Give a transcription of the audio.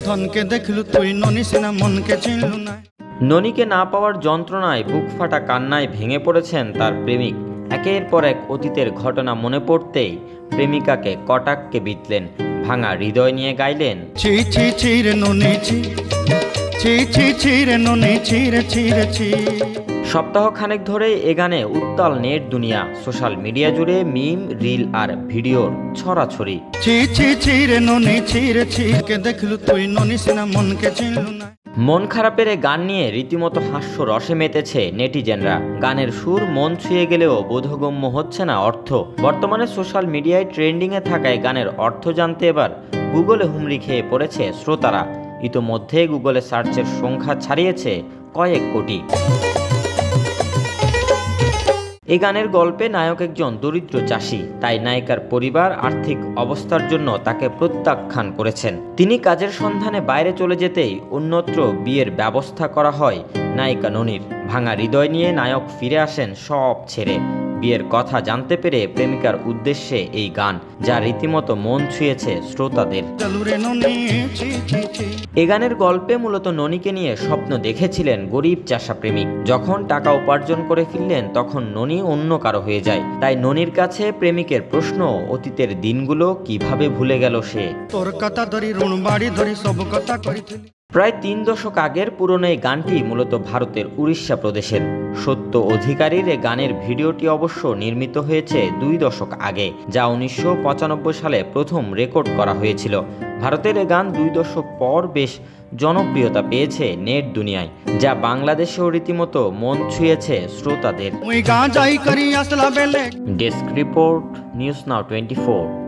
ধনকে দেখলু তুই ননি সিনা মনকে চিনলু না। ননিকে না পাওয়ার যন্ত্রণায় বুক ফাটা কান্নায় ভেঙে পড়েছেন তার প্রেমিক। একের পর এক অতীতের ঘটনা মনে পড়তেই প্রেমিকাকে কটাক্ষে বিঁধলেন, ভাঙা হৃদয় নিয়ে গাইলেন, ছি ছি ছি রে ননি ছি, ছি ছি ছি রে ননি ছি রে ছি রে ছি। সপ্তাহ খানেক ধরে এ গানে উত্তাল নেট দুনিয়া, সোশ্যাল মিডিয়া জুড়ে মিম, রিল আর ভিডিওর ছড়াছড়ি। ছি ছি ছি রে ননি ছি রে ছি, কে দেখলু তুই ননি সিনা মনকে চিনলু না। মন খারাপের গান নিয়ে রীতিমতো হাস্য রসে মেতেছে নেটিজেনরা। গানের সুর মন ছুঁয়ে গেলেও বোধগম্য হচ্ছে না অর্থ। বর্তমানে সোশ্যাল মিডিয়ায় ট্রেন্ডিংয়ে থাকায় গানের অর্থ জানতে এবার গুগলে হুমড়ি খেয়ে পড়েছে শ্রোতারা। ইতোমধ্যে গুগলে সার্চের সংখ্যা ছাড়িয়েছে কয়েক কোটি। এই গানের গল্পে নায়ক একজন দরিদ্র চাষি, তাই নায়িকার পরিবার আর্থিক অবস্থার জন্য তাকে প্রত্যাখ্যান করেছেন। তিনি কাজের সন্ধানে বাইরে চলে যেতেই অন্যত্র বিয়ের ব্যবস্থা করা হয় নায়িকা ননির। ভাঙা হৃদয় নিয়ে নায়ক ফিরে আসেন সব ছেড়ে। বিয়ের কথা জানতে পেরে প্রেমিকার উদ্দেশ্যে এই গান, যা রীতিমতো মন ছুঁয়েছে শ্রোতাদের। এ গানের গল্পে মূলত ননিকে নিয়ে স্বপ্ন দেখেছিলেন গরিব চাষা প্রেমিক। যখন টাকা উপার্জন করে ফিরলেন তখন ননি অন্য কারো হয়ে যায়। তাই ননির কাছে প্রেমিকের প্রশ্ন, অতীতের দিনগুলো কিভাবে ভুলে গেল সে। প্রায় 3 দশক আগের পুরনো এই গানটি মূলত ভারতের উড়িষ্যা প্রদেশের। সত্য অধিকারীর এ গানের ভিডিওটি অবশ্য নির্মিত হয়েছে 2 দশক আগে, যা 1995 সালে প্রথম রেকর্ড করা হয়েছিল। ভারতের এ গান 2 দশক পর বেশ জনপ্রিয়তা পেয়েছে নেট দুনিয়ায়, যা বাংলাদেশেও রীতিমতো মন ছুঁয়েছে শ্রোতাদের। Desk report, news now 24।